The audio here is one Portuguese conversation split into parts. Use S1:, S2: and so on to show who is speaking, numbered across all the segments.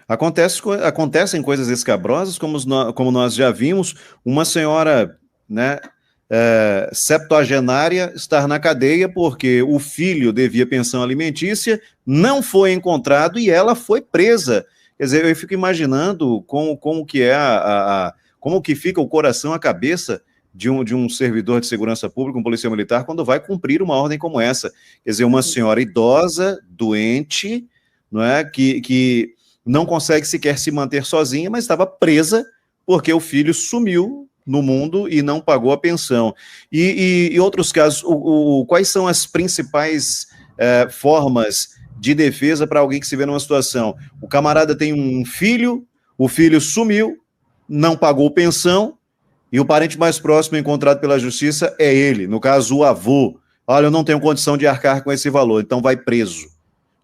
S1: Acontecem coisas escabrosas, como nós já vimos, uma senhora, né, septuagenária estar na cadeia porque o filho devia pensão alimentícia, não foi encontrado e ela foi presa. Quer dizer, eu fico imaginando como que é como que fica o coração, a cabeça de um servidor de segurança pública, um policial militar, quando vai cumprir uma ordem como essa. Quer dizer, uma senhora idosa, doente, não é, que não consegue sequer se manter sozinha, mas estava presa porque o filho sumiu no mundo e não pagou a pensão. E outros casos, quais são as principais formas de defesa para alguém que se vê numa situação? O camarada tem um filho, o filho sumiu, não pagou pensão, e o parente mais próximo encontrado pela justiça é ele, no caso, o avô. Olha, eu não tenho condição de arcar com esse valor, então vai preso.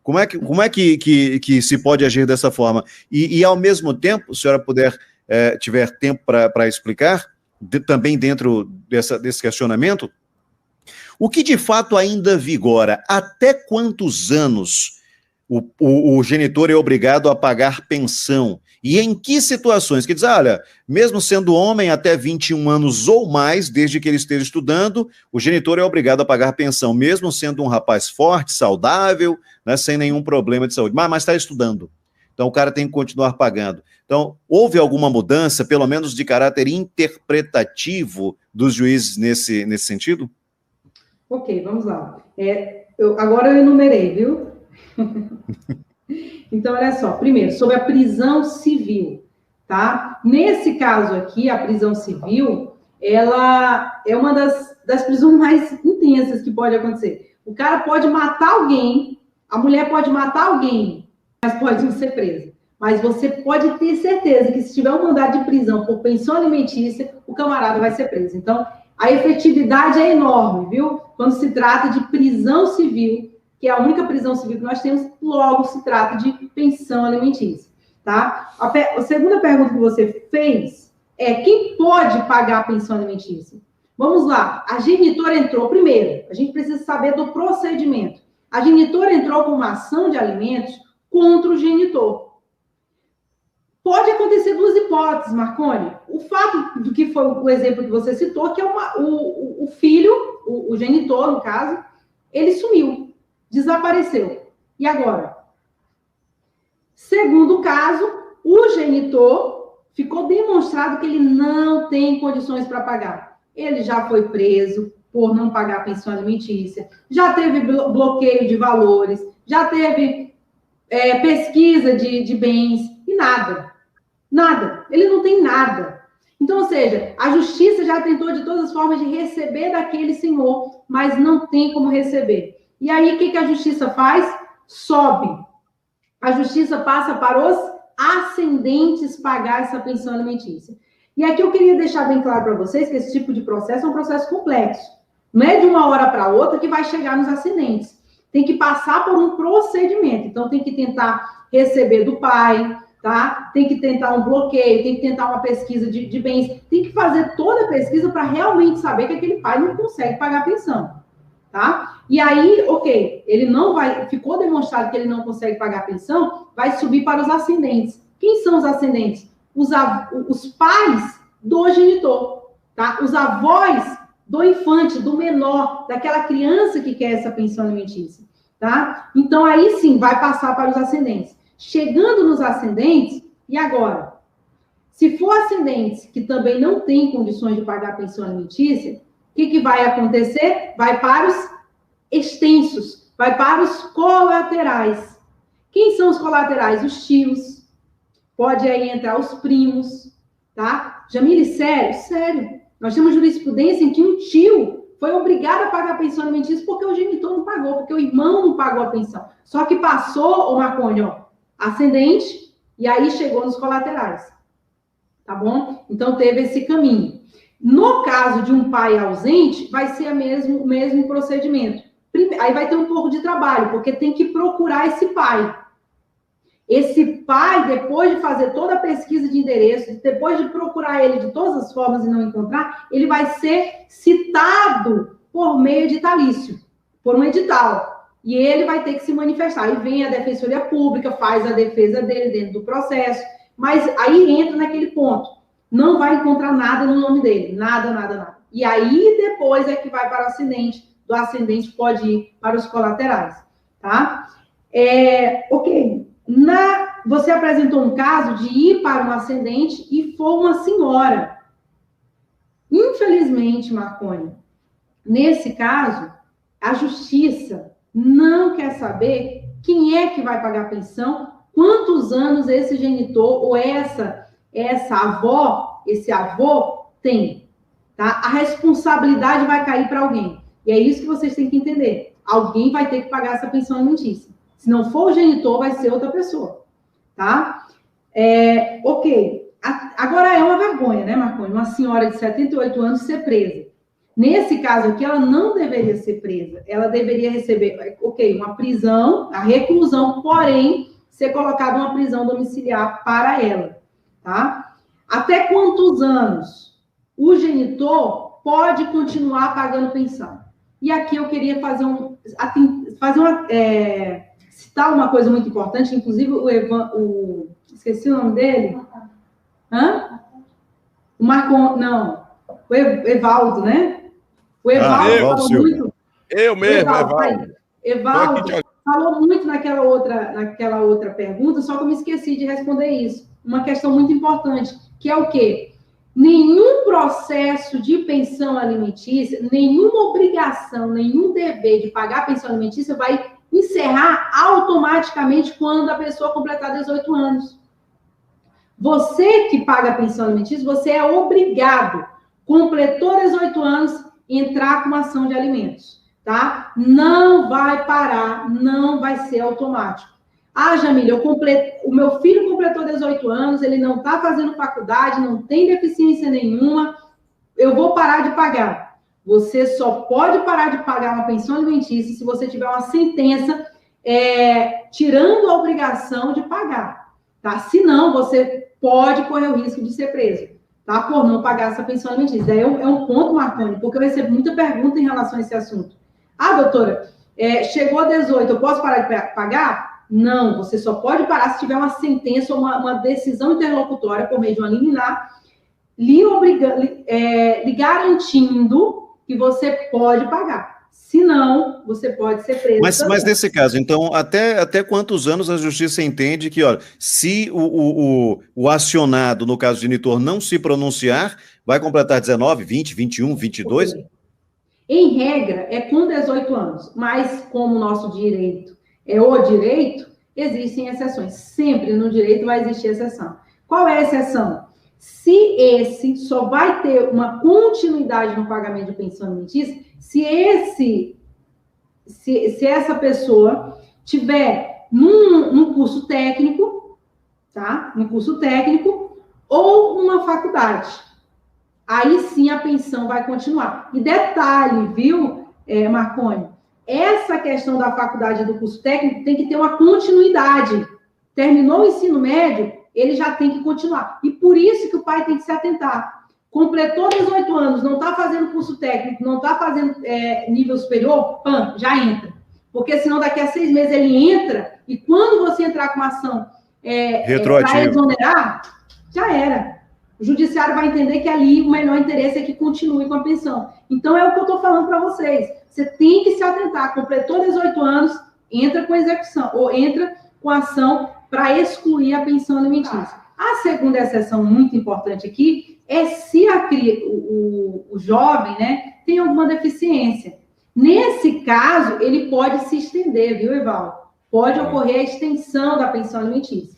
S1: Como é que se pode agir dessa forma? E ao mesmo tempo, se a senhora tiver tempo para explicar, também dentro desse questionamento, o que de fato ainda vigora? Até quantos anos o genitor é obrigado a pagar pensão? E em que situações? Que diz, olha, mesmo sendo homem até 21 anos ou mais, desde que ele esteja estudando, o genitor é obrigado a pagar pensão, mesmo sendo um rapaz forte, saudável, né, sem nenhum problema de saúde, mas está estudando. Então o cara tem que continuar pagando. Então, houve alguma mudança, pelo menos de caráter interpretativo, dos juízes nesse sentido?
S2: Ok, vamos lá. Agora eu enumerei, viu? Então, olha só. Primeiro, sobre a prisão civil, tá? Nesse caso aqui, a prisão civil, ela é uma das prisões mais intensas que pode acontecer. O cara pode matar alguém, a mulher pode matar alguém, mas pode não ser presa. Mas você pode ter certeza que se tiver um mandado de prisão por pensão alimentícia, o camarada vai ser preso. Então, a efetividade é enorme, viu? Quando se trata de prisão civil, que é a única prisão civil que nós temos, logo se trata de pensão alimentícia, tá? A segunda pergunta que você fez é quem pode pagar a pensão alimentícia? Vamos lá, a genitora entrou primeiro, a gente precisa saber do procedimento. A genitora entrou com uma ação de alimentos contra o genitor. Pode acontecer duas hipóteses, Marconi. O fato do que foi o exemplo que você citou, que é o filho, o genitor, no caso, ele sumiu, desapareceu. E agora? Segundo caso, o genitor ficou demonstrado que ele não tem condições para pagar. Ele já foi preso por não pagar a pensão alimentícia, já teve bloqueio de valores, já teve pesquisa de bens e nada. Nada. Ele não tem nada. Então, ou seja, a justiça já tentou de todas as formas de receber daquele senhor, mas não tem como receber. E aí, o que a justiça faz? Sobe. A justiça passa para os ascendentes pagar essa pensão alimentícia. E aqui eu queria deixar bem claro para vocês que esse tipo de processo é um processo complexo. Não é de uma hora para outra que vai chegar nos ascendentes. Tem que passar por um procedimento. Então, tem que tentar receber do pai, tá? Tem que tentar um bloqueio, tem que tentar uma pesquisa de bens, tem que fazer toda a pesquisa para realmente saber que aquele pai não consegue pagar a pensão, tá? E aí, ok, ele não vai, ficou demonstrado que ele não consegue pagar a pensão, vai subir para os ascendentes. Quem são os ascendentes? Os pais do genitor, tá? Os avós do infante, do menor, daquela criança que quer essa pensão alimentícia, tá? Então, aí sim, vai passar para os ascendentes. Chegando nos ascendentes, e agora? Se for ascendentes que também não têm condições de pagar a pensão alimentícia, o que vai acontecer? Vai para os extensos, vai para os colaterais. Quem são os colaterais? Os tios. Pode aí entrar os primos, tá? Jamile, sério? Sério. Nós temos jurisprudência em que um tio foi obrigado a pagar a pensão alimentícia porque o genitor não pagou, porque o irmão não pagou a pensão. Só que passou, Marconi, ascendente, e aí chegou nos colaterais. Tá bom? Então, teve esse caminho. No caso de um pai ausente, vai ser o mesmo procedimento. Aí vai ter um pouco de trabalho, porque tem que procurar esse pai. Esse pai, depois de fazer toda a pesquisa de endereço, depois de procurar ele de todas as formas e não encontrar, ele vai ser citado por meio editalício, por um edital. E ele vai ter que se manifestar. Aí vem a Defensoria Pública, faz a defesa dele dentro do processo, mas aí entra naquele ponto. Não vai encontrar nada no nome dele. Nada, nada, nada. E aí depois é que vai para o ascendente. Do ascendente pode ir para os colaterais. Tá? Ok. Você apresentou um caso de ir para um ascendente e for uma senhora. Infelizmente, Marconi, nesse caso, a justiça não quer saber quem é que vai pagar a pensão, quantos anos esse genitor ou essa avó, esse avô tem. Tá? A responsabilidade vai cair para alguém. E é isso que vocês têm que entender. Alguém vai ter que pagar essa pensão alimentícia. Se não for o genitor, vai ser outra pessoa. Tá? Ok. Agora é uma vergonha, né, Marconi? Uma senhora de 78 anos ser presa. Nesse caso aqui, ela não deveria ser presa. Ela deveria receber, uma prisão, a reclusão, porém, ser colocada uma prisão domiciliar para ela. Tá? Até quantos anos o genitor pode continuar pagando pensão? E aqui eu queria citar uma coisa muito importante, inclusive esqueci o nome dele. O Marcon, não, o Evaldo, né? O Evaldo falou muito.
S3: Eu mesmo,
S2: Evaldo falou muito naquela outra pergunta, só que eu me esqueci de responder isso. Uma questão muito importante, que é o quê? Nenhum processo de pensão alimentícia, nenhuma obrigação, nenhum dever de pagar a pensão alimentícia vai encerrar automaticamente quando a pessoa completar 18 anos. Você que paga a pensão alimentícia, você é obrigado, completou 18 anos, entrar com uma ação de alimentos, tá? Não vai parar, não vai ser automático. Ah, Jamília, o meu filho completou 18 anos, ele não está fazendo faculdade, não tem deficiência nenhuma, eu vou parar de pagar. Você só pode parar de pagar uma pensão alimentícia se você tiver uma sentença tirando a obrigação de pagar, tá? Senão, você pode correr o risco de ser preso, tá? Por não pagar essa pensão alimentícia. Daí é um ponto, Marconi, porque eu recebo muita pergunta em relação a esse assunto. Ah, doutora, chegou a 18, eu posso parar de pagar? Não, você só pode parar se tiver uma sentença ou uma decisão interlocutória por meio de uma liminar lhe garantindo que você pode pagar. Senão, você pode ser preso.
S1: Mas nesse caso, então, até quantos anos a justiça entende que, olha, se o acionado, no caso de genitor, não se pronunciar, vai completar 19, 20, 21, 22?
S2: Em regra, é com 18 anos. Mas, como o nosso direito é o direito, existem exceções. Sempre no direito vai existir exceção. Qual é a exceção? Se esse só vai ter uma continuidade no pagamento de pensão alimentícia, se essa pessoa tiver num curso técnico, tá? Num curso técnico ou numa faculdade. Aí sim a pensão vai continuar. E detalhe, viu, Marconi? Essa questão da faculdade e do curso técnico tem que ter uma continuidade. Terminou o ensino médio, ele já tem que continuar. E por isso que o pai tem que se atentar. Completou 18 anos, não está fazendo curso técnico, não está fazendo nível superior, já entra. Porque senão daqui a 6 meses ele entra e quando você entrar com uma ação para exonerar, já era. O judiciário vai entender que ali o melhor interesse é que continue com a pensão. Então, é o que eu estou falando para vocês. Você tem que se atentar. Completou 18 anos, entra com execução, ou entra com ação para excluir a pensão alimentícia. A segunda exceção muito importante aqui é se o jovem, né, tem alguma deficiência. Nesse caso, ele pode se estender, viu, Evaldo? Pode ocorrer a extensão da pensão alimentícia.